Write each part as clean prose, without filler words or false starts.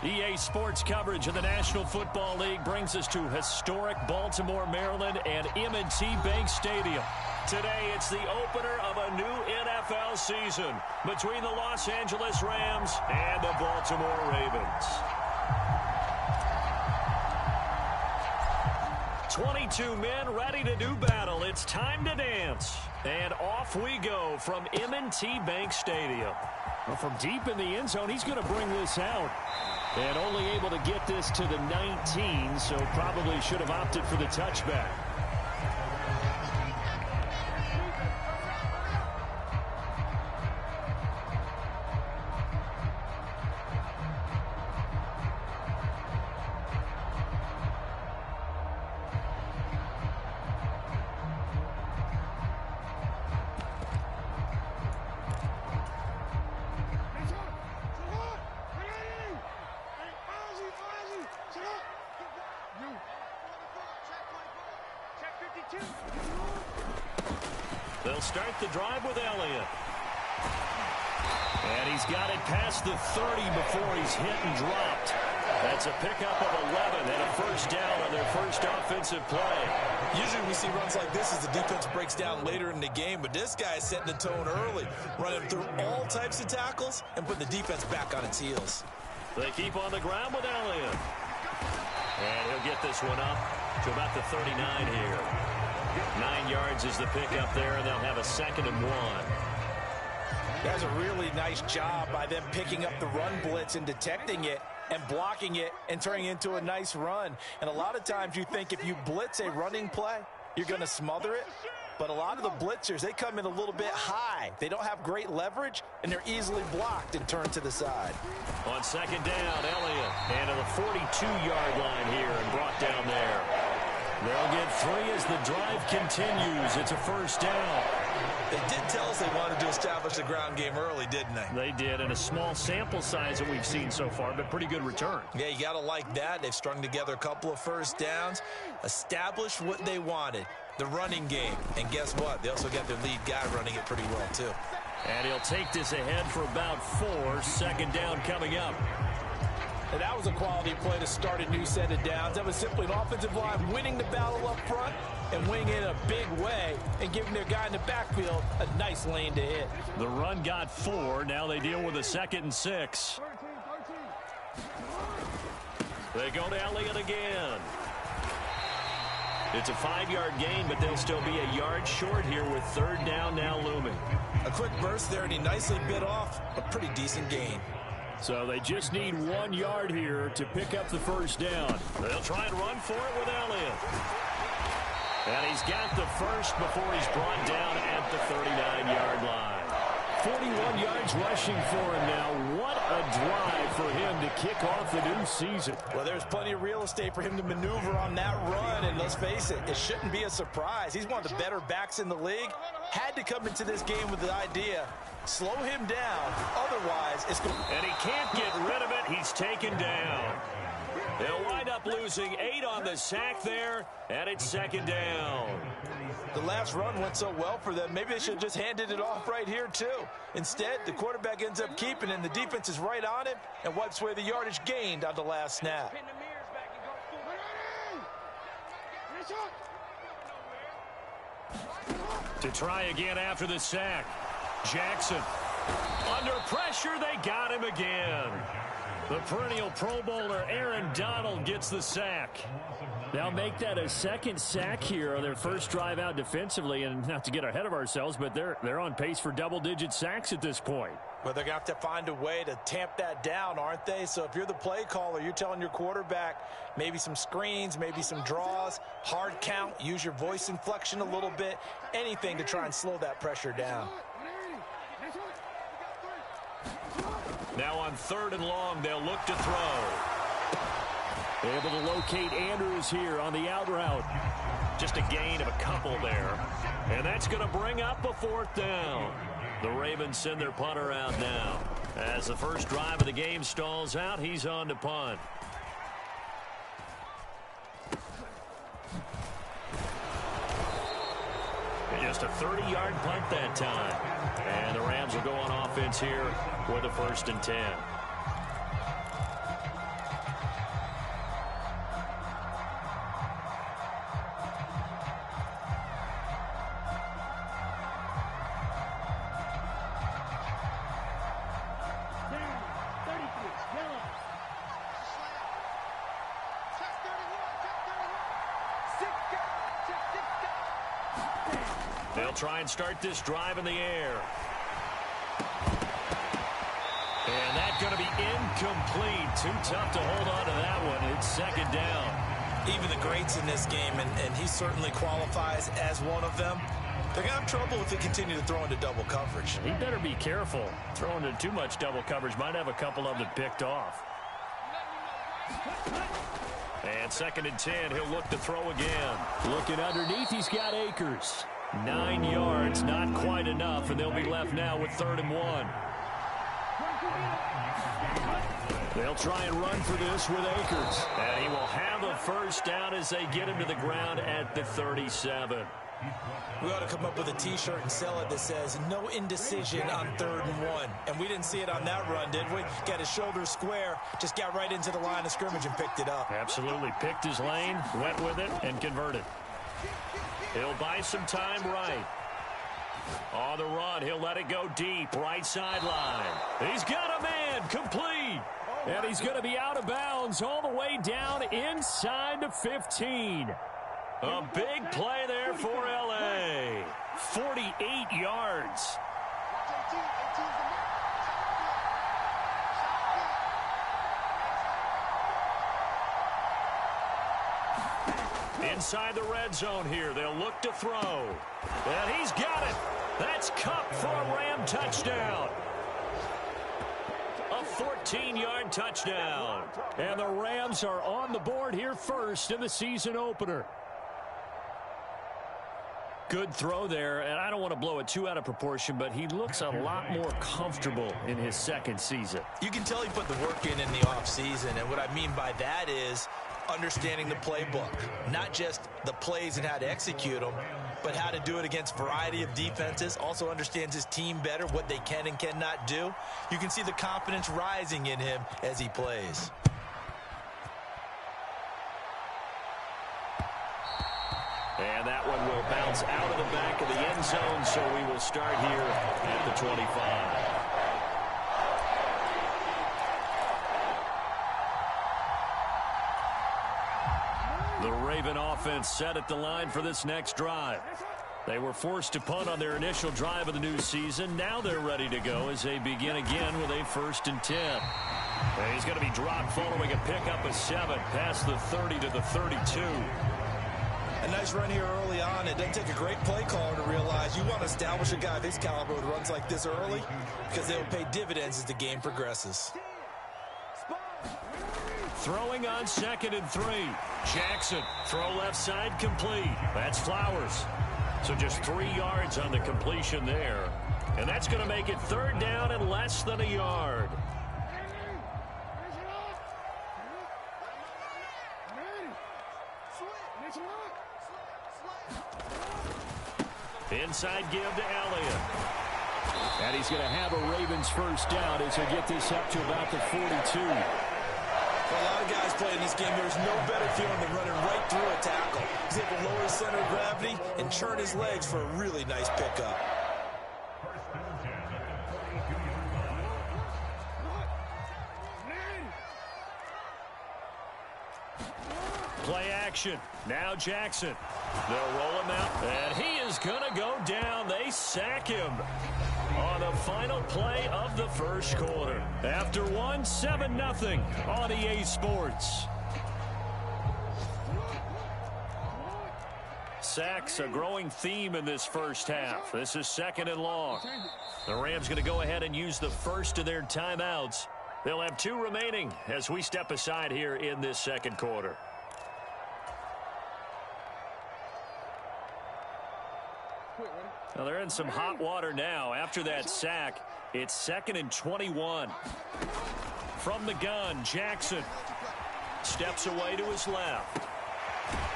EA Sports coverage of the National Football League brings us to historic Baltimore, Maryland, and M&T Bank Stadium. Today, it's the opener of a new NFL season between the Los Angeles Rams and the Baltimore Ravens. 22 men ready to do battle. It's time to dance. And off we go from M&T Bank Stadium. Well, from deep in the end zone, he's going to bring this out. And only able to get this to the 19, so probably should have opted for the touchback. They'll start the drive with Elliott. And he's got it past the 30 before he's hit and dropped. That's a pickup of 11 and a first down on their first offensive play. Usually we see runs like this as the defense breaks down later in the game, but this guy is setting the tone early, running through all types of tackles and putting the defense back on its heels. They keep on the ground with Elliott. And he'll get this one up to about the 39 here. 9 yards is the pickup there, and they'll have a 2nd and 1. That's a really nice job by them picking up the run blitz and detecting it and blocking it and turning it into a nice run. And a lot of times you think if you blitz a running play, you're going to smother it. But a lot of the blitzers, they come in a little bit high. They don't have great leverage, and they're easily blocked and turned to the side. On 2nd down, Elliott. And to the 42-yard line here and brought down there. They'll get 3 as the drive continues. It's a first down. They did tell us they wanted to establish the ground game early, didn't they? They did, and a small sample size that we've seen so far, but pretty good return. Yeah, you got to like that. They've strung together a couple of first downs, established what they wanted, the running game. And guess what? They also got their lead guy running it pretty well, too. And he'll take this ahead for about 4. 2nd down coming up. And that was a quality play to start a new set of downs. That was simply an offensive line winning the battle up front and winning it in a big way and giving their guy in the backfield a nice lane to hit. The run got 4. Now they deal with a 2nd and 6. They go to Elliott again. It's a 5-yard gain, but they'll still be a yard short here with 3rd down now looming. A quick burst there, and he nicely bit off a pretty decent gain. So they just need 1 yard here to pick up the first down. They'll try and run for it with Elliott. And he's got the first before he's brought down at the 39-yard line. 41 yards rushing for him now. What a drive for him to kick off the new season. Well, there's plenty of real estate for him to maneuver on that run, and let's face it, it shouldn't be a surprise. He's one of the better backs in the league. Had to come into this game with the idea, slow him down, otherwise it's going to... And he can't get rid of it. He's taken down. They'll wind up losing 8 on the sack there, and it's 2nd down. The last run went so well for them. Maybe they should have just handed it off right here, too. Instead, the quarterback ends up keeping it, and the defense is right on him and wipes away the yardage gained on the last snap. To try again after the sack. Jackson. Under pressure, they got him again. The perennial Pro Bowler Aaron Donald gets the sack. They'll make that a 2nd sack here on their first drive out defensively, and not to get ahead of ourselves, but they're on pace for double-digit sacks at this point. Well, they're going to have to find a way to tamp that down, aren't they? So if you're the play caller, you're telling your quarterback maybe some screens, maybe some draws, hard count, use your voice inflection a little bit, anything to try and slow that pressure down. Now on 3rd and long, they'll look to throw. Able to locate Andrews here on the out route. Just a gain of a couple there. And that's going to bring up a 4th down. The Ravens send their punter out now. As the first drive of the game stalls out, he's on to punt. Just a 30-yard punt that time. And the Rams will go on offense here with a 1st and 10. They'll try and start this drive in the air. And that's going to be incomplete. Too tough to hold on to that one. It's second down. Even the greats in this game, and he certainly qualifies as one of them, they're going to have trouble if they continue to throw into double coverage. He better be careful. Throwing into too much double coverage might have a couple of them picked off. And second and 10, he'll look to throw again. Looking underneath, he's got Akers. 9 yards, not quite enough, and they'll be left now with 3rd and 1. They'll try and run for this with Akers. And he will have a first down as they get him to the ground at the 37. We ought to come up with a T-shirt and sell it that says, no indecision on 3rd and 1. And we didn't see it on that run, did we? Got his shoulders square, just got right into the line of scrimmage and picked it up. Absolutely. Picked his lane, went with it, and converted. He'll buy some time right. On the run, he'll let it go deep, right sideline. He's got a man, complete. And he's going to be out of bounds all the way down inside the 15. A big play there for L.A. 48 yards. Inside the red zone here, they'll look to throw. And he's got it. That's Cup for a Ram touchdown. A 14-yard touchdown. And the Rams are on the board here first in the season opener. Good throw there, and I don't want to blow it too out of proportion, but he looks a lot more comfortable in his second season. You can tell he put the work in the offseason, and what I mean by that is understanding the playbook. Not just the plays and how to execute them, but how to do it against a variety of defenses. Also understands his team better, what they can and cannot do. You can see the confidence rising in him as he plays. And that one will bounce out of the back of the end zone, so we will start here at the 25. The Raven offense set at the line for this next drive. They were forced to punt on their initial drive of the new season. Now they're ready to go as they begin again with a 1st and 10. And he's going to be dropped following a pickup of 7 past the 30 to the 32. A nice run here early on. It doesn't take a great play caller to realize you want to establish a guy of his caliber who runs like this early because they'll pay dividends as the game progresses. Throwing on 2nd and 3. Jackson, throw left side, complete. That's Flowers. So just 3 yards on the completion there. And that's going to make it 3rd down and less than a yard. Inside give to Elliott. And he's going to have a Ravens first down as they get this up to about the 42. For a lot of guys playing this game, there's no better feeling than running right through a tackle. He's able to lower his center of gravity and churn his legs for a really nice pickup. Play action. Now Jackson. They'll roll him out, and he is going to go down. They sack him on the final play of the first quarter. After 7-0 on EA Sports. Sacks a growing theme in this first half. This is 2nd and long. The Rams going to go ahead and use the first of their timeouts. They'll have 2 remaining as we step aside here in this second quarter. Well, they're in some hot water now. After that sack, it's 2nd and 21. From the gun, Jackson steps away to his left.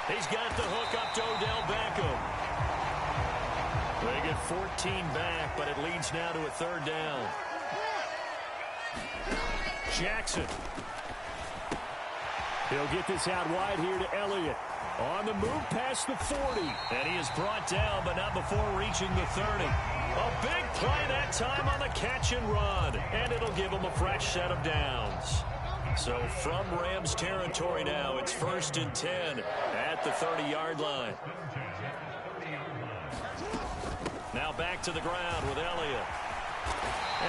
He's got the hook up to Odell Beckham. They get 14 back, but it leads now to a 3rd down. Jackson. He'll get this out wide here to Elliott. On the move past the 40. And he is brought down, but not before reaching the 30. A big play that time on the catch and run. And it'll give him a fresh set of downs. So from Rams territory now, it's 1st and 10 at the 30-yard line. back to the ground with Elliott.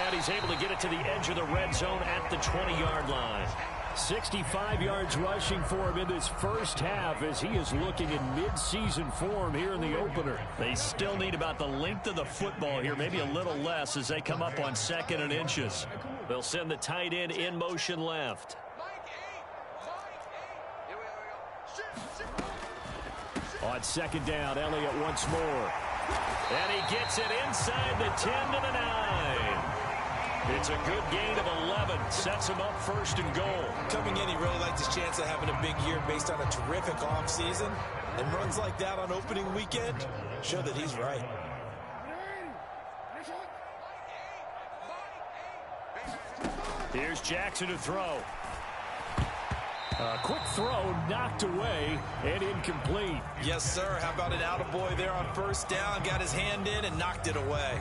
And he's able to get it to the edge of the red zone at the 20-yard line. 65 yards rushing for him in this first half as he is looking in mid-season form here in the opener. They still need about the length of the football here, maybe a little less as they come up on 2nd and inches. They'll send the tight end in motion left. On 2nd down, Elliott once more. And he gets it inside the 10 to the 9. It's a good gain of 11. Sets him up 1st and goal. Coming in, he really liked his chance of having a big year based on a terrific offseason. And runs like that on opening weekend show that he's right. Here's Jackson to throw. A quick throw knocked away and incomplete. Yes, sir. How about an attaboy there on 1st down? Got his hand in and knocked it away.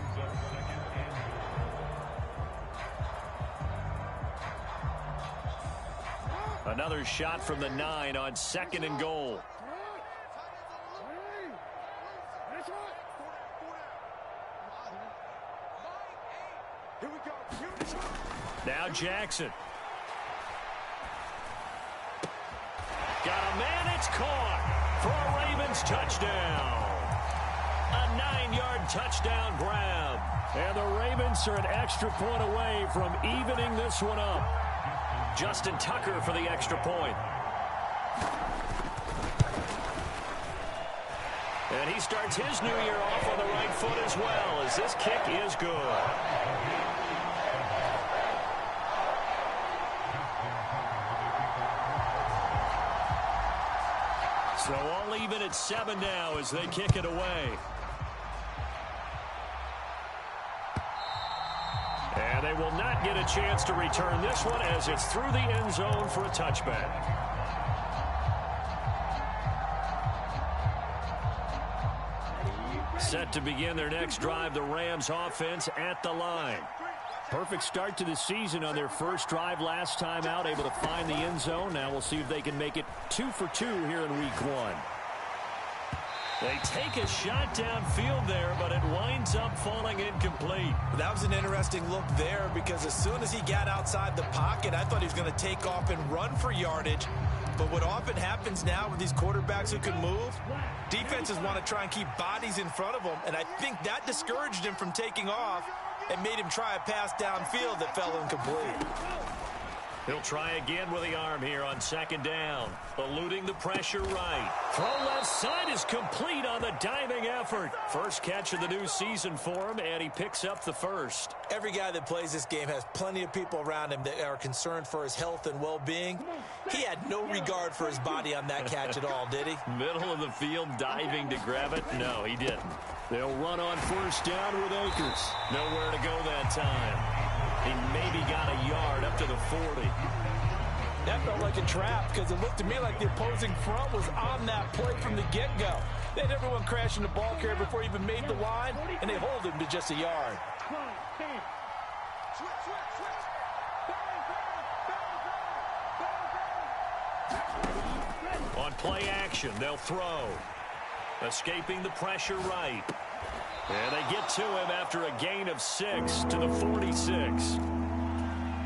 Another shot from the 9 on 2nd and goal. Now Jackson. Got a man, it's caught for a Ravens touchdown. A 9-yard touchdown grab. And the Ravens are an extra point away from evening this one up. Justin Tucker for the extra point. And he starts his new year off on the right foot as well, as this kick is good. So all even at 7 now as they kick it away. And they will not get a chance to return this one as it's through the end zone for a touchback. Set to begin their next drive, the Rams offense at the line. Perfect start to the season on their first drive last time out, able to find the end zone. Now we'll see if they can make it 2 for 2 here in week 1. They take a shot downfield there, but it winds up falling incomplete. That was an interesting look there because as soon as he got outside the pocket, I thought he was going to take off and run for yardage. But what often happens now with these quarterbacks who can move, defenses want to try and keep bodies in front of them, and I think that discouraged him from taking off and made him try a pass downfield that fell incomplete. He'll try again with the arm here on 2nd down. Eluding the pressure right. Throw left side is complete on the diving effort. First catch of the new season for him, and he picks up the first. Every guy that plays this game has plenty of people around him that are concerned for his health and well-being. He had no regard for his body on that catch at all, did he? Middle of the field diving to grab it? No, he didn't. They'll run on 1st down with Akers. Nowhere to go that time. He maybe got a yard up to the 40. That felt like a trap because it looked to me like the opposing front was on that play from the get-go. They had everyone crashing the ball carrier before he even made the line, and they hold him to just a yard. On play action, they'll throw. Escaping the pressure right. And they get to him after a gain of 6 to the 46.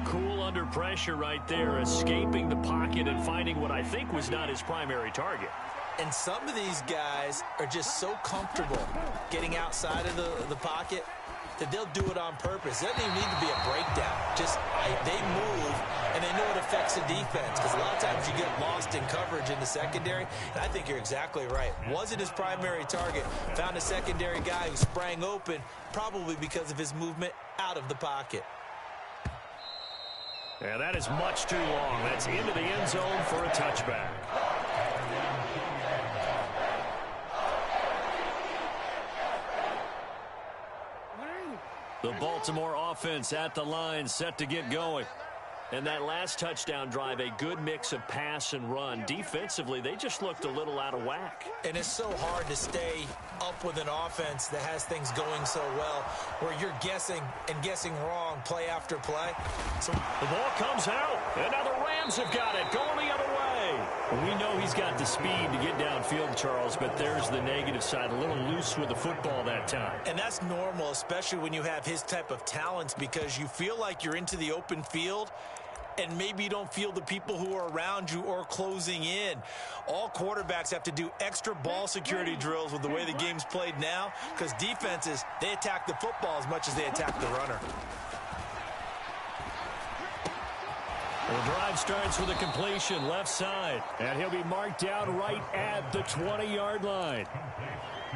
Cool under pressure right there, escaping the pocket and finding what I think was not his primary target. And some of these guys are just so comfortable getting outside of the pocket that they'll do it on purpose. It doesn't even need to be a breakdown. Just they move, and they know it affects the defense because a lot of times you get lost in coverage in the secondary. And I think you're exactly right. Wasn't his primary target. Found a secondary guy who sprang open, probably because of his movement out of the pocket. Yeah, that is much too long. That's into the end zone for a touchback. The Baltimore offense at the line, set to get going. And that last touchdown drive, a good mix of pass and run. Defensively, they just looked a little out of whack. And it's so hard to stay up with an offense that has things going so well, where you're guessing and guessing wrong play after play. So the ball comes out, and now the Rams have got it, going the other way. We know he's got the speed to get downfield, Charles, but there's the negative side, a little loose with the football that time. And that's normal, especially when you have his type of talents, because you feel like you're into the open field, and maybe you don't feel the people who are around you or closing in. All quarterbacks have to do extra ball security drills with the way the game's played now, because defenses, they attack the football as much as they attack the runner. The drive starts with a completion left side, and he'll be marked down right at the 20-yard line.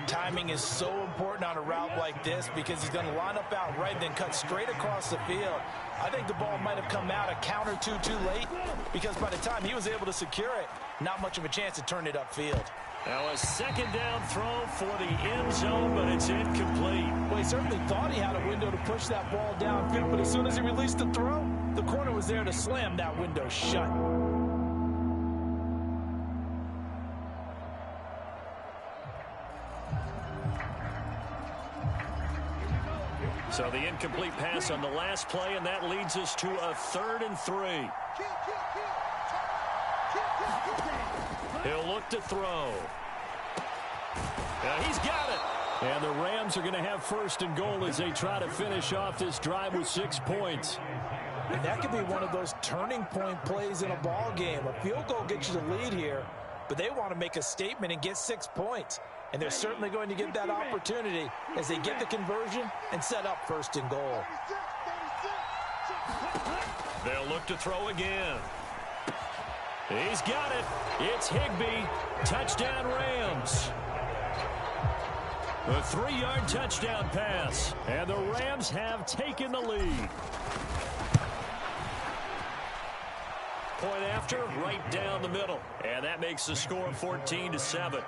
Timing is so important on a route like this because he's going to line up out right and then cut straight across the field. I think the ball might have come out a count or two too late because by the time he was able to secure it, not much of a chance to turn it upfield. Now a second down throw for the end zone, but it's incomplete. Well, he certainly thought he had a window to push that ball downfield, but as soon as he released the throw, the corner was there to slam that window shut. So the incomplete pass on the last play, and that leads us to a 3rd and 3. He'll look to throw. He's got it. And the Rams are going to have 1st and goal as they try to finish off this drive with 6 points. And that could be one of those turning point plays in a ball game. A field goal gets you the lead here, but they want to make a statement and get 6 points. And they're certainly going to get that opportunity as they get the conversion and set up 1st and goal. They'll look to throw again. He's got it. It's Higbee. Touchdown Rams. A 3-yard touchdown pass. And the Rams have taken the lead. Point after, right down the middle. And that makes the score 14-7.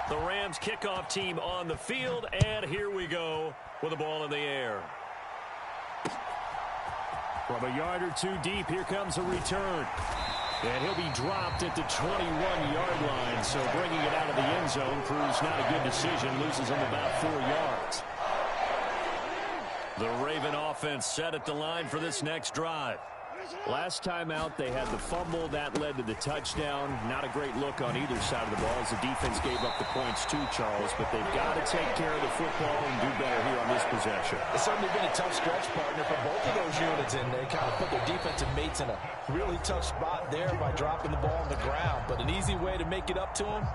The Rams kickoff team on the field, and here we go with the ball in the air. From a yard or two deep, here comes a return. And he'll be dropped at the 21-yard line, so bringing it out of the end zone proves not a good decision, loses him about 4 yards. The Raven offense set at the line for this next drive. Last time out, they had the fumble. That led to the touchdown. Not a great look on either side of the ball as the defense gave up the points too, Charles. But they've got to take care of the football and do better here on this possession. It's certainly been a tough stretch, partner, for both of those units, and they kind of put their defensive mates in a really tough spot there by dropping the ball on the ground. But an easy way to make it up to them,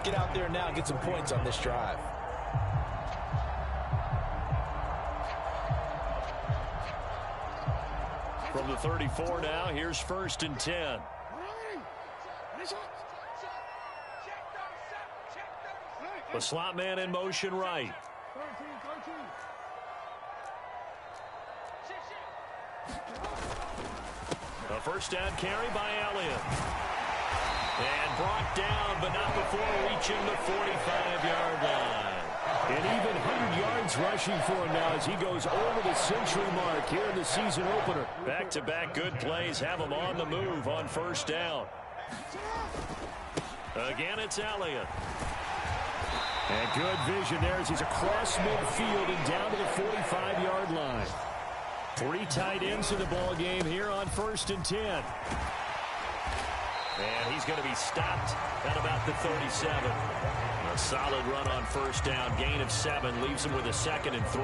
get out there now and get some points on this drive. From the 34 now, here's 1st and 10. The slot man in motion right. A 1st down carry by Elliott. And brought down, but not before reaching the 45-yard line. And even 100 yards rushing for him now as he goes over the century mark here in the season opener. Back-to-back good plays have him on the move on 1st down. Again, it's Elliott. And good vision there as he's across midfield and down to the 45-yard line. 3 tight ends in the ball game here on 1st and 10. And he's going to be stopped at about the 37. A solid run on 1st down. Gain of 7 leaves him with a 2nd and 3.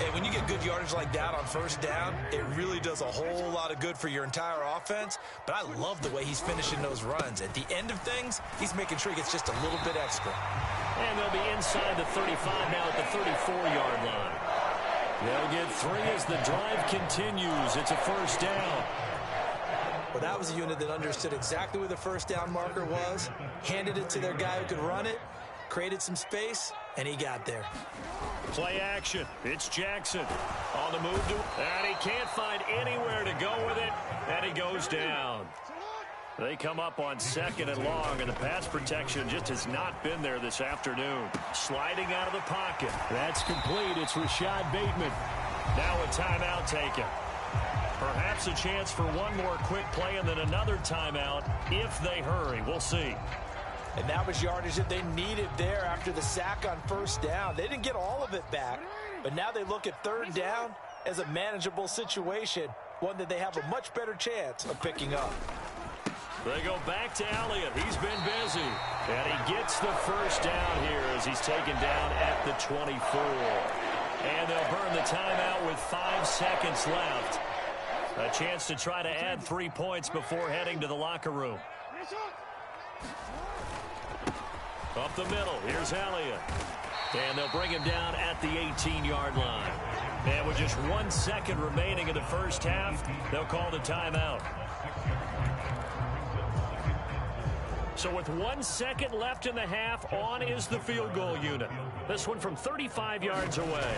And when you get good yardage like that on 1st down, it really does a whole lot of good for your entire offense. But I love the way he's finishing those runs. At the end of things, he's making sure he gets just a little bit extra. And they'll be inside the 35 now at the 34-yard line. They'll get 3 as the drive continues. It's a 1st down. Well, that was a unit that understood exactly where the 1st down marker was, handed it to their guy who could run it, created some space, and he got there. Play action. It's Jackson on the move and he can't find anywhere to go with it, and he goes down. They come up on 2nd and long, and the pass protection just has not been there this afternoon. Sliding out of the pocket. That's complete. It's Rashad Bateman. Now a timeout taken. Perhaps a chance for one more quick play and then another timeout if they hurry. We'll see. And that was yardage that they needed there after the sack on 1st down. They didn't get all of it back, but now they look at 3rd down as a manageable situation, one that they have a much better chance of picking up. They go back to Elliott. He's been busy. And he gets the 1st down here as he's taken down at the 24. And they'll burn the timeout with 5 seconds left. A chance to try to add 3 points before heading to the locker room. Up the middle, here's Elliott. And they'll bring him down at the 18-yard line. And with just 1 second remaining in the 1st half, they'll call the timeout. So with 1 second left in the half, on is the field goal unit. This one from 35 yards away.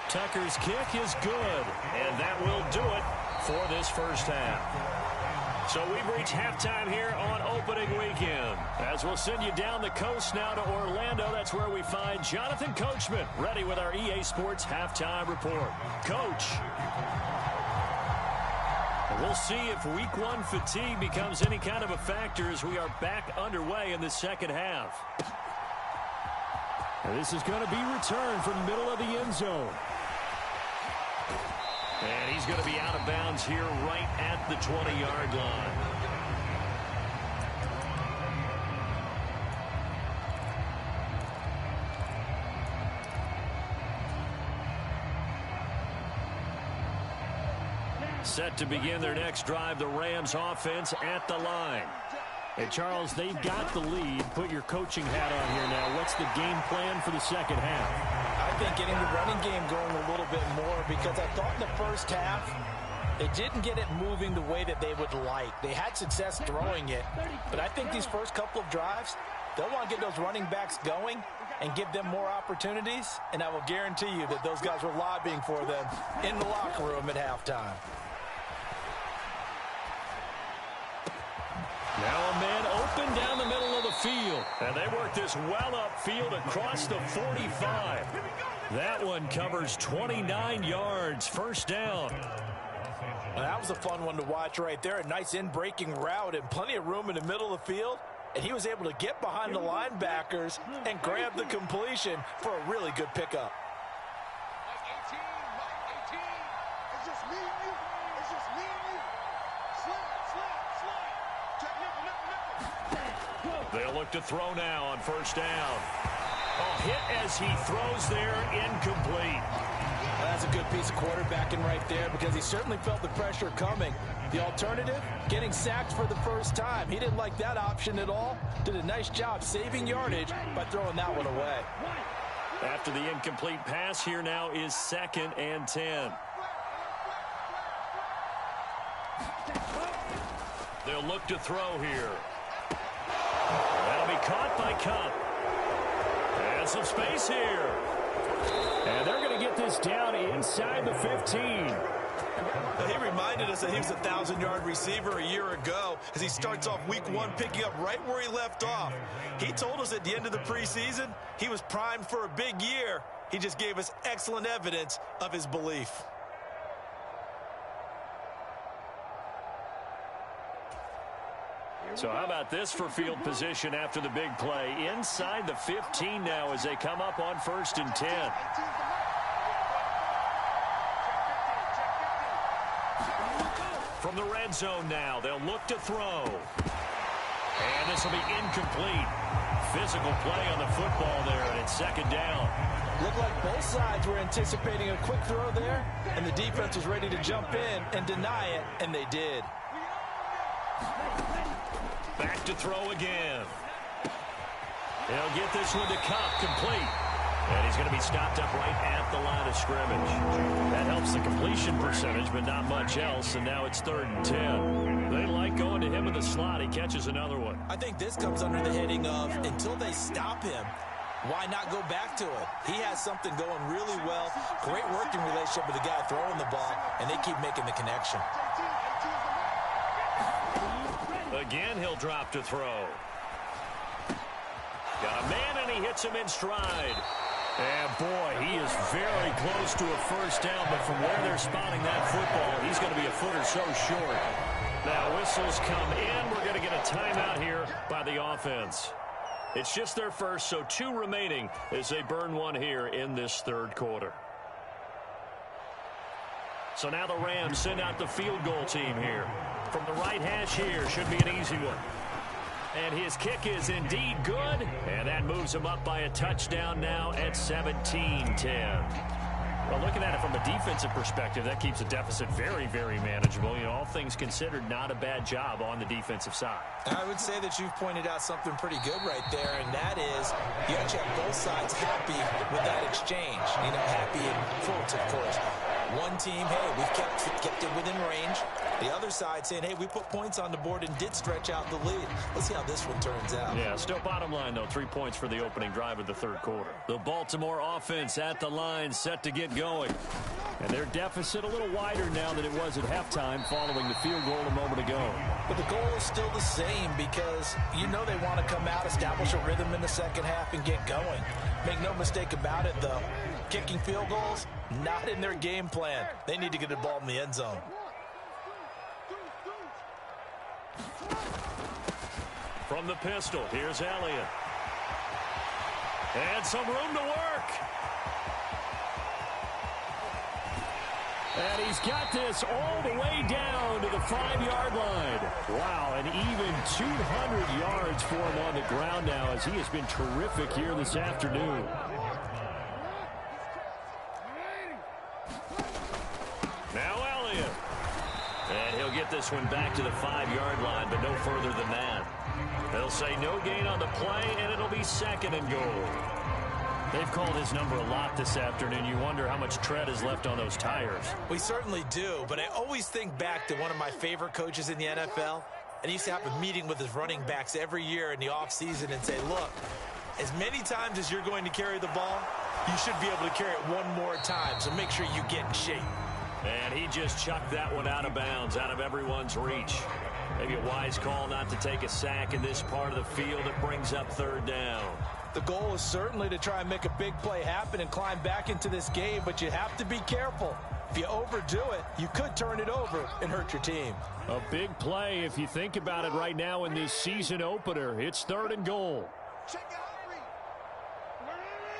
Tucker's kick is good, and that will do it for this 1st half. So we've reached halftime here on opening weekend. As we'll send you down the coast now to Orlando, that's where we find Jonathan Coachman, ready with our EA Sports halftime report. Coach. We'll see if week 1 fatigue becomes any kind of a factor as we are back underway in the 2nd half. And this is going to be returned from the middle of the end zone. And he's going to be out of bounds here right at the 20-yard line. Set to begin their next drive, the Rams offense at the line. And Charles, they've got the lead. Put your coaching hat on here now. What's the game plan for the 2nd half? I think getting the running game going a little bit more, because I thought in the 1st half they didn't get it moving the way that they would like. They had success throwing it, but I think these first couple of drives, they'll want to get those running backs going and give them more opportunities, and I will guarantee you that those guys were lobbying for them in the locker room at halftime. Now a man open down the middle of the field. And they work this well upfield across the 45. That one covers 29 yards. 1st down. Well, that was a fun one to watch right there. A nice in-breaking route and plenty of room in the middle of the field. And he was able to get behind the linebackers and grab the completion for a really good pickup. They'll look to throw now on 1st down. A hit as he throws there, incomplete. Well, that's a good piece of quarterbacking right there, because he certainly felt the pressure coming. The alternative, getting sacked for the 1st time. He didn't like that option at all. Did a nice job saving yardage by throwing that one away. After the incomplete pass, here now is 2nd and 10. They'll look to throw here. That'll be caught by Cup. And some space here. And they're going to get this down inside the 15. He reminded us that he was a 1,000-yard receiver a year ago as he starts off week 1 picking up right where he left off. He told us at the end of the preseason he was primed for a big year. He just gave us excellent evidence of his belief. So how about this for field position after the big play? Inside the 15 now as they come up on 1st and 10. From the red zone now, they'll look to throw. And this will be incomplete. Physical play on the football there, and it's 2nd down. Looked like both sides were anticipating a quick throw there, and the defense was ready to jump in and deny it, and they did. Back to throw again. He'll get this one to Cup, complete. And he's going to be stopped up right at the line of scrimmage. That helps the completion percentage, but not much else, and now it's 3rd and 10. They like going to him in the slot. He catches another one. I think this comes under the heading of, until they stop him, why not go back to it? He has something going really well. Great working relationship with the guy throwing the ball, and they keep making the connection. Again, he'll drop to throw. Got a man, and he hits him in stride. And, boy, he is very close to a first down, but from where they're spotting that football, he's going to be a foot or so short. Now, whistles come in. We're going to get a timeout here by the offense. It's just their first, so 2 remaining as they burn one here in this third quarter. So now the Rams send out the field goal team here. From the right hash here, should be an easy one. And his kick is indeed good, and that moves him up by a touchdown now at 17-10. Well, looking at it from a defensive perspective, that keeps the deficit very, very manageable. You know, all things considered, not a bad job on the defensive side. I would say that you've pointed out something pretty good right there, and that is you actually have both sides happy with that exchange. You know, happy in quotes, of course. One team, hey, we've kept it within range. The other side saying, hey, we put points on the board and did stretch out the lead. Let's see how this one turns out. Yeah, still bottom line, though, 3 points for the opening drive of the third quarter. The Baltimore offense at the line, set to get going. And their deficit a little wider now than it was at halftime following the field goal a moment ago. But the goal is still the same because you know they want to come out, establish a rhythm in the second half, and get going. Make no mistake about it, though. Kicking field goals, not in their game plan. They need to get the ball in the end zone. From the pistol, here's Elliott. And some room to work. And he's got this all the way down to the 5-yard line. Wow, and even 200 yards for him on the ground now as he has been terrific here this afternoon. Now Elliott. And he'll get this one back to the 5-yard line, but no further than that. They'll say no gain on the play, and it'll be 2nd and goal. They've called his number a lot this afternoon. You wonder how much tread is left on those tires. We certainly do, but I always think back to one of my favorite coaches in the NFL, and he used to have a meeting with his running backs every year in the offseason and say, look, as many times as you're going to carry the ball, you should be able to carry it one more time, so make sure you get in shape. And he just chucked that one out of bounds, out of everyone's reach. Maybe a wise call not to take a sack in this part of the field. It brings up 3rd down. The goal is certainly to try and make a big play happen and climb back into this game, but you have to be careful. If you overdo it, you could turn it over and hurt your team. A big play if you think about it right now in this season opener. It's 3rd and goal.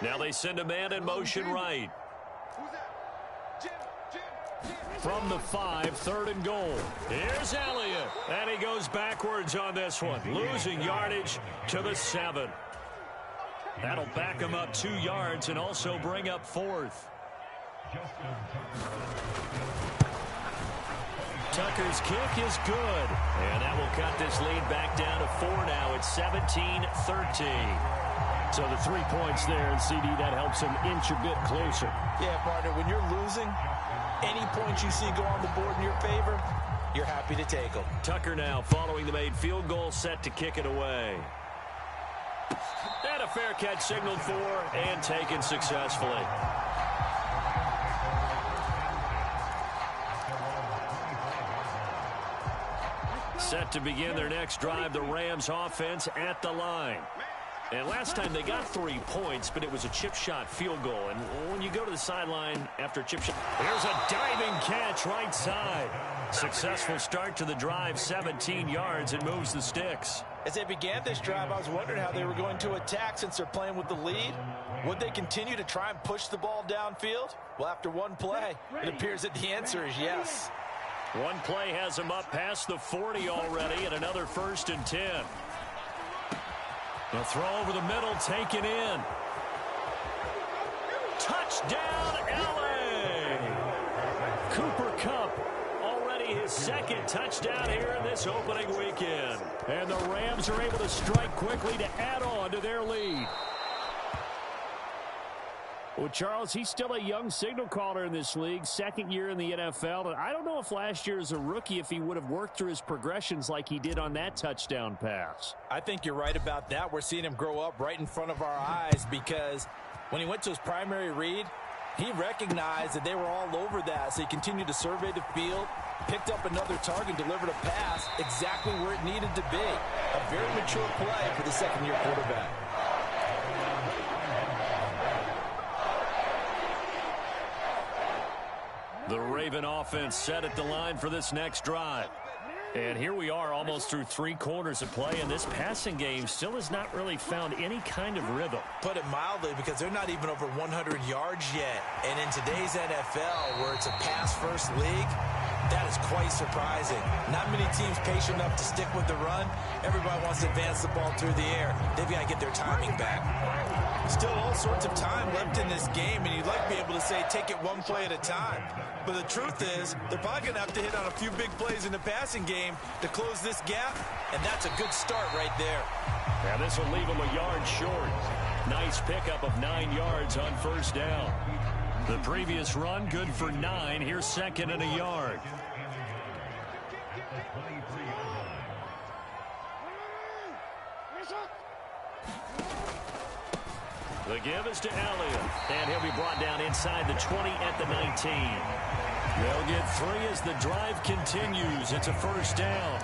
Now they send a man in motion right. From the 5, 3rd and goal. Here's Elliott. And he goes backwards on this one, losing yardage to the 7. That'll back him up 2 yards and also bring up 4th. Tucker's kick is good. And that will cut this lead back down to 4 now. It's 17-13. So the 3 points there, and CD, that helps him inch a bit closer. Yeah, partner, when you're losing, any points you see go on the board in your favor, you're happy to take them. Tucker now following the made field goal, set to kick it away. And a fair catch signaled for and taken successfully. Set to begin their next drive, the Rams offense at the line. And last time they got 3 points, but it was a chip shot field goal. And when you go to the sideline after a chip shot, there's a diving catch right side. Successful start to the drive, 17 yards, and moves the sticks. As they began this drive, I was wondering how they were going to attack since they're playing with the lead. Would they continue to try and push the ball downfield? Well, after one play, it appears that the answer is yes. One play has them up past the 40 already, and another 1st and 10. The throw over the middle, taken in. Touchdown, L.A. Cooper Kupp, already his 2nd touchdown here in this opening weekend. And the Rams are able to strike quickly to add on to their lead. Well, Charles, he's still a young signal caller in this league, 2nd year in the NFL. And I don't know if last year as a rookie, if he would have worked through his progressions like he did on that touchdown pass. I think you're right about that. We're seeing him grow up right in front of our eyes because when he went to his primary read, He recognized that they were all over that, so he continued to survey the field, picked up another target, delivered a pass exactly where it needed to be. A very mature play for the second-year quarterback. The Raven offense set at the line for this next drive. And here we are almost through 3 quarters of play, and this passing game still has not really found any kind of rhythm. Put it mildly, because they're not even over 100 yards yet. And in today's NFL, where it's a pass-first league, that is quite surprising. Not many teams patient enough to stick with the run. Everybody wants to advance the ball through the air. They've got to get their timing back. Still all sorts of time left in this game, and you'd like to be able to say, take it one play at a time. But the truth is, they're probably going to have to hit on a few big plays in the passing game to close this gap, and that's a good start right there. Now this will leave them a yard short. Nice pickup of 9 yards on first down. The previous run, good for 9. Here's second and a yard. The give is to Elliott, and he'll be brought down inside the 20 at the 19. They'll get 3 as the drive continues. It's a first down.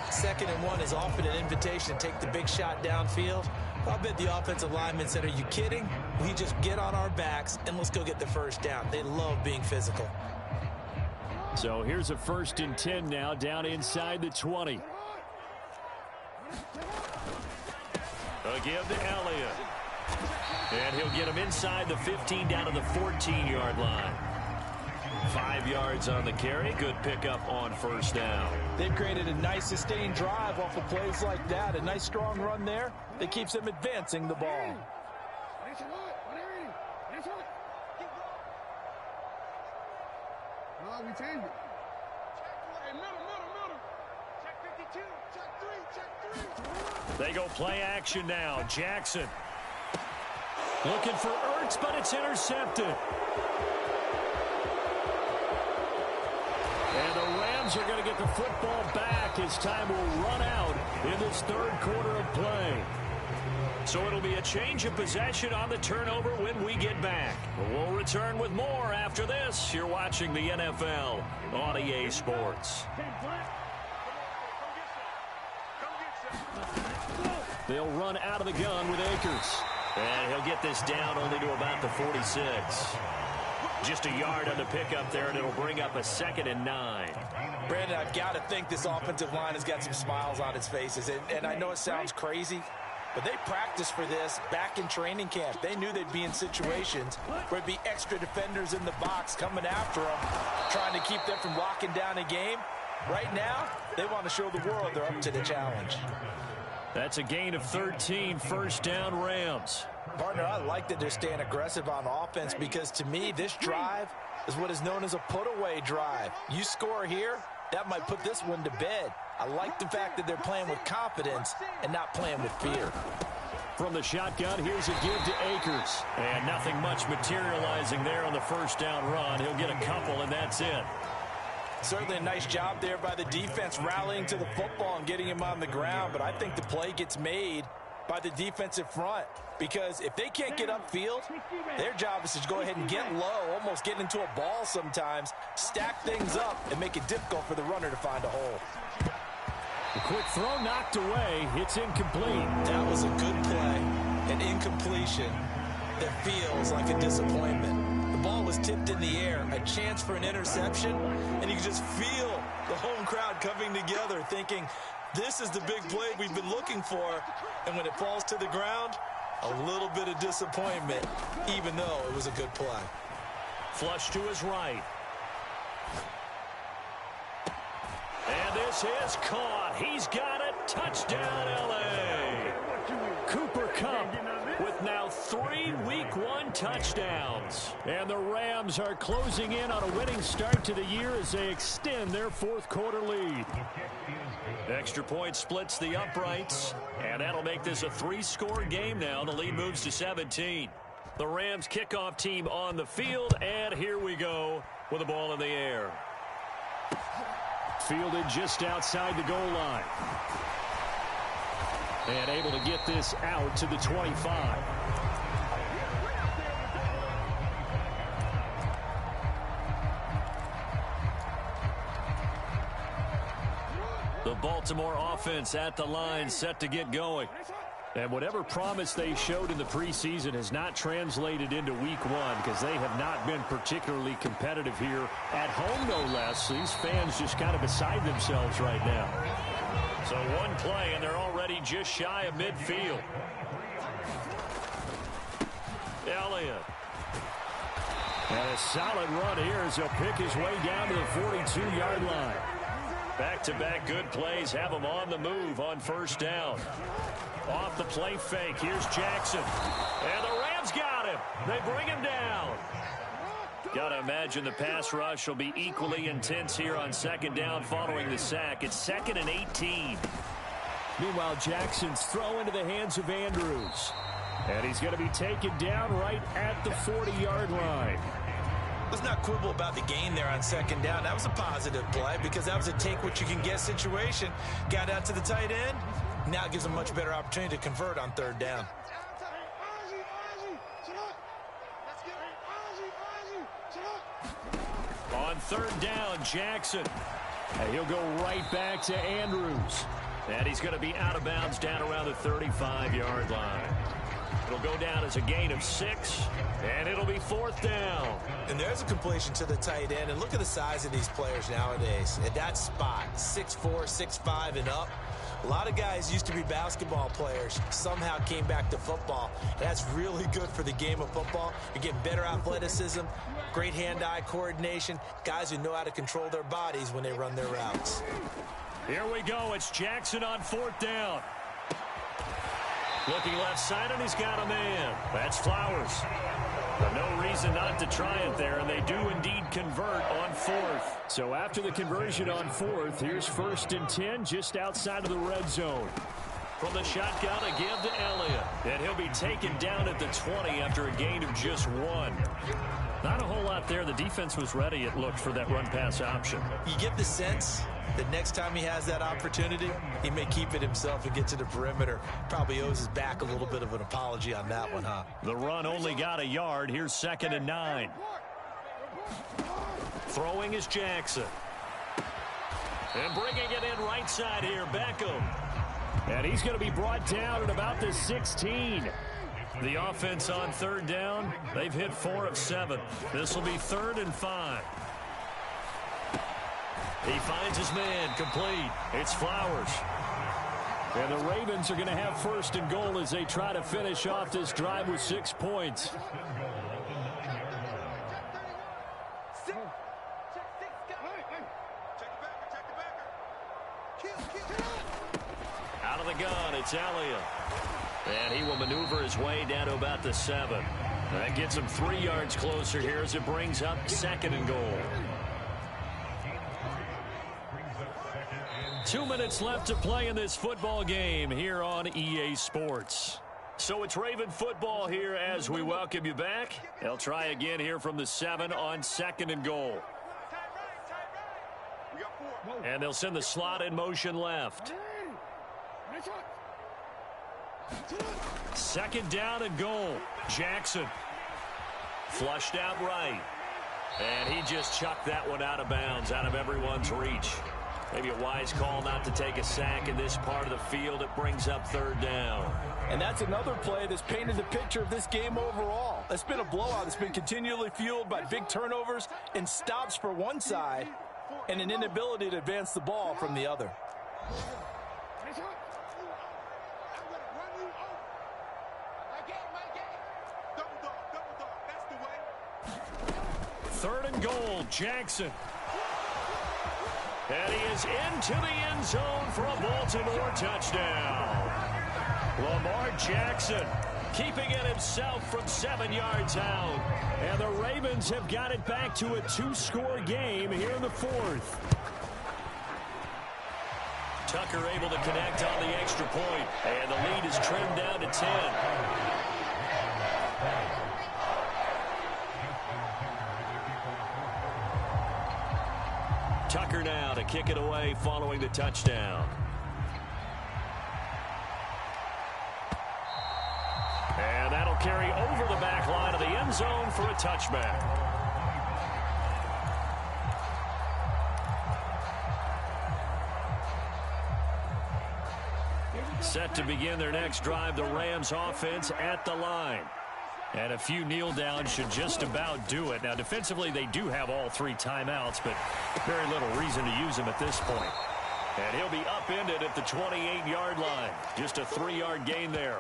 2nd and 1 is often an invitation to take the big shot downfield. I bet the offensive lineman said, are you kidding? We just get on our backs and let's go get the first down. They love being physical. So here's a 1st and 10 now, down inside the 20. A give to Elliott. And he'll get him inside the 15 down to the 14-yard line. 5 yards on the carry. Good pickup on first down. They've created a nice sustained drive off of plays like that. A nice strong run there that keeps them advancing the ball. We change it. Hey, middle. Check 52. Check 3. They go play action now. Jackson looking for Ertz, but it's intercepted. And the Rams are going to get the football back as time will run out in this 3rd quarter of play. So it'll be a change of possession on the turnover when we get back. We'll return with more after this. You're watching the NFL on EA Sports. They'll run out of the gun with Akers. And he'll get this down only to about the 46. Just a yard on the pickup there, and it'll bring up a 2nd and 9. Brandon, I've got to think this offensive line has got some smiles on its faces. And I know it sounds crazy, but they practiced for this back in training camp. They knew they'd be in situations where it'd be extra defenders in the box coming after them, trying to keep them from locking down a game. Right now, they want to show the world they're up to the challenge. That's a gain of 13, first down Rams. Partner, I like that they're staying aggressive on offense because, to me, this drive is what is known as a put-away drive. You score here, that might put this one to bed. I like the fact that they're playing with confidence and not playing with fear. From the shotgun, here's a give to Akers. And nothing much materializing there on the first down run. He'll get a couple, and that's it. Certainly a nice job there by the defense rallying to the football and getting him on the ground, but I think the play gets made by the defensive front because if they can't get upfield, their job is to go ahead and get low, almost get into a ball sometimes, stack things up, and make it difficult for the runner to find a hole. A quick throw knocked away. It's incomplete. That was a good play, an incompletion that feels like a disappointment. The ball was tipped in the air, a chance for an interception, and you can just feel the home crowd coming together thinking, this is the big play we've been looking for. And when it falls to the ground, a little bit of disappointment, even though it was a good play. Flush to his right. And this is caught. He's got it. Touchdown, L.A. Cooper Kupp with now 3 Week 1 touchdowns. And the Rams are closing in on a winning start to the year as they extend their 4th quarter lead. Extra point splits the uprights, and that'll make this a 3-score game now. The lead moves to 17. The Rams kickoff team on the field, and here we go with the ball in the air. Fielded just outside the goal line. And able to get this out to the 25. Baltimore offense at the line, set to get going. And whatever promise they showed in the preseason has not translated into week one because they have not been particularly competitive here at home, no less. These fans just kind of beside themselves right now. So one play, and they're already just shy of midfield. Elliott. And a solid run here as he'll pick his way down to the 42-yard line. Back-to-back good plays have him on the move on first down. Off the play fake, here's Jackson. And the Rams got him. They bring him down. Got to imagine the pass rush will be equally intense here on second down following the sack. It's 2nd and 18. Meanwhile, Jackson's throw into the hands of Andrews. And he's going to be taken down right at the 40-yard line. Let's not quibble about the gain there on second down. That was a positive play because that was a take-what-you-can-get situation. Got out to the tight end. Now it gives him a much better opportunity to convert on third down. On third down, Jackson. And he'll go right back to Andrews. And he's going to be out of bounds down around the 35-yard line. It'll go down as a gain of 6, and it'll be 4th down. And there's a completion to the tight end. And look at the size of these players nowadays. At that spot, 6'4", 6'5", and up. A lot of guys used to be basketball players, somehow came back to football. That's really good for the game of football. You're getting better athleticism, great hand-eye coordination, guys who know how to control their bodies when they run their routes. Here we go. It's Jackson on 4th down. Looking left side, and he's got a man. That's Flowers. But no reason not to try it there, and they do indeed convert on 4th. So after the conversion on 4th, here's 1st and 10 just outside of the red zone. From the shotgun, a give to Elliott. And he'll be taken down at the 20 after a gain of just 1. Not a whole lot there. The defense was ready, it looked, for that run-pass option. You get the sense that next time he has that opportunity, he may keep it himself and get to the perimeter. Probably owes his back a little bit of an apology on that one, huh? The run only got a yard. Here's 2nd and 9. Throwing is Jackson. And bringing it in right side here, Beckham. And he's going to be brought down at about the 16. The offense on third down, they've hit 4 of 7. This will be 3rd and 5. He finds his man, complete. It's Flowers. And the Ravens are going to have 1st and goal as they try to finish off this drive with 6 points. Out of the gun, it's Elliott. And he will maneuver his way down to about the 7. That gets him 3 yards closer here as it brings up 2nd and goal. 2 minutes left to play in this football game here on EA Sports. So it's Raven football here as we welcome you back. They'll try again here from the 7 on 2nd and goal. And they'll send the slot in motion left. 2nd down and goal. Jackson. Flushed out right. And he just chucked that one out of bounds, out of everyone's reach. Maybe a wise call not to take a sack in this part of the field. It brings up 3rd down. And that's another play that's painted the picture of this game overall. It's been a blowout. It's been continually fueled by big turnovers and stops for one side and an inability to advance the ball from the other. 3rd and goal, Jackson. And he is into the end zone for a Baltimore touchdown. Lamar Jackson keeping it himself from 7 yards out. And the Ravens have got it back to a 2-score game here in the 4th. Tucker able to connect on the extra point. And the lead is trimmed down to 10. Tucker now to kick it away following the touchdown. And that'll carry over the back line of the end zone for a touchback. Set to begin their next drive, the Rams offense at the line. And a few kneel downs should just about do it. Now, defensively, they do have all 3 timeouts, but very little reason to use them at this point. And he'll be upended at the 28-yard line. Just a 3-yard gain there.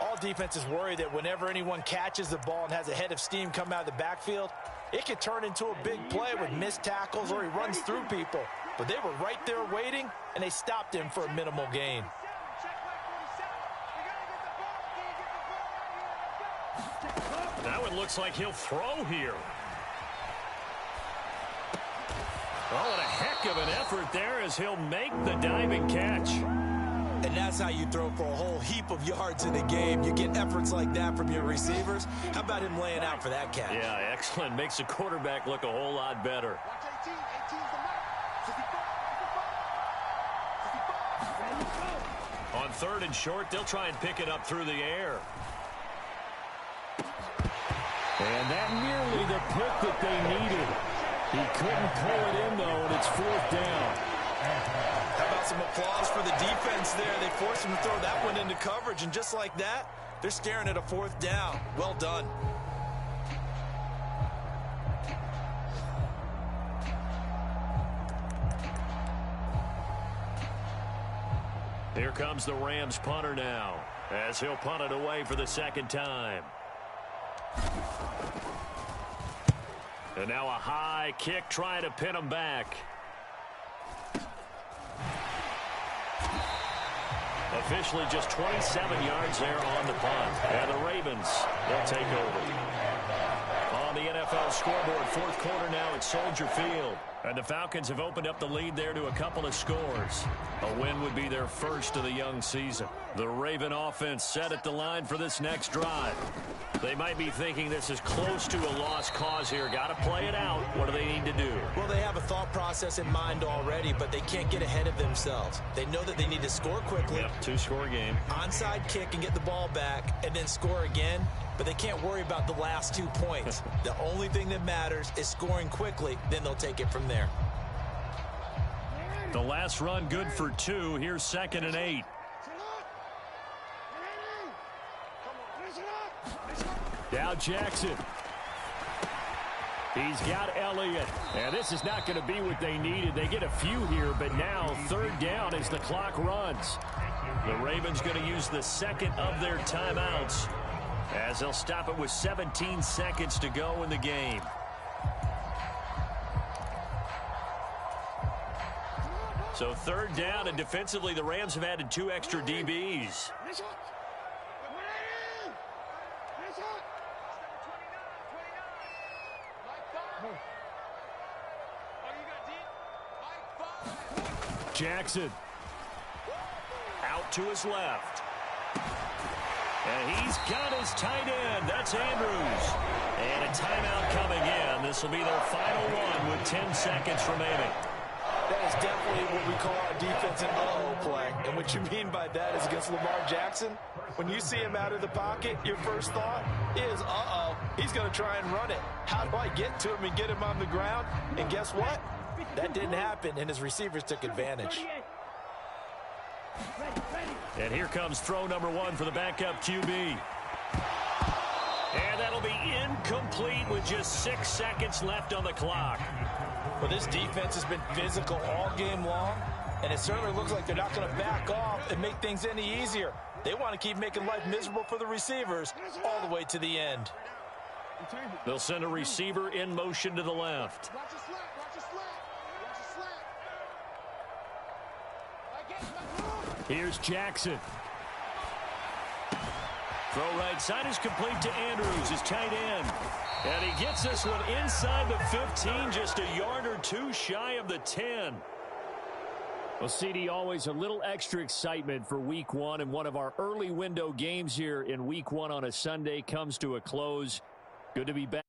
All defenses worry that whenever anyone catches the ball and has a head of steam come out of the backfield, it could turn into a big play with missed tackles or he runs through people. But they were right there waiting, and they stopped him for a minimal gain. That one looks like he'll throw here. Oh, and a heck of an effort there as he'll make the diving catch. And that's how you throw for a whole heap of yards in a game. You get efforts like that from your receivers. How about him laying out for that catch? Yeah, excellent. Makes the quarterback look a whole lot better. On 3rd and short, they'll try and pick it up through the air. And that nearly the pick that they needed. He couldn't pull it in, though, and it's 4th down. How about some applause for the defense there? They forced him to throw that one into coverage, and just like that, they're staring at a 4th down. Well done. Here comes the Rams punter now, as he'll punt it away for the 2nd time. And now a high kick trying to pin him back. Officially just 27 yards there on the punt. And the Ravens, they'll take over. On the NFL scoreboard, 4th quarter now at Soldier Field. And the Falcons have opened up the lead there to a couple of scores. A win would be their first of the young season. The Raven offense set at the line for this next drive. They might be thinking this is close to a lost cause here. Got to play it out. What do they need to do? Well, they have a thought process in mind already, but they can't get ahead of themselves. They know that they need to score quickly. Yep, 2-score game. Onside kick and get the ball back and then score again. But they can't worry about the last 2 points. The only thing that matters is scoring quickly. Then they'll take it from there. The last run good for 2. Here's 2nd and 8. Now Jackson. He's got Elliott. And this is not going to be what they needed. They get a few here, but now 3rd down as the clock runs. The Ravens going to use the 2nd of their timeouts, as they'll stop it with 17 seconds to go in the game. So 3rd down, and defensively the Rams have added 2 extra DBs. Jackson out to his left. And he's got his tight end. That's Andrews. And a timeout coming in. This will be their final one with 10 seconds remaining. That is definitely what we call a defensive uh-oh play. And what you mean by that is against Lamar Jackson, when you see him out of the pocket, your first thought is, uh-oh, he's going to try and run it. How do I get to him and get him on the ground? And guess what? That didn't happen, and his receivers took advantage. And here comes throw number 1 for the backup QB. And that'll be incomplete with just 6 seconds left on the clock. Well, this defense has been physical all game long, and it certainly looks like they're not going to back off and make things any easier. They want to keep making life miserable for the receivers all the way to the end. They'll send a receiver in motion to the left. Watch your slap, watch your slap, watch your slap. Here's Jackson. Throw right side is complete to Andrews, his tight end. And he gets this one inside the 15, just a yard or 2 shy of the 10. Well, CD, always a little extra excitement for Week 1, and one of our early window games here in Week 1 on a Sunday comes to a close. Good to be back.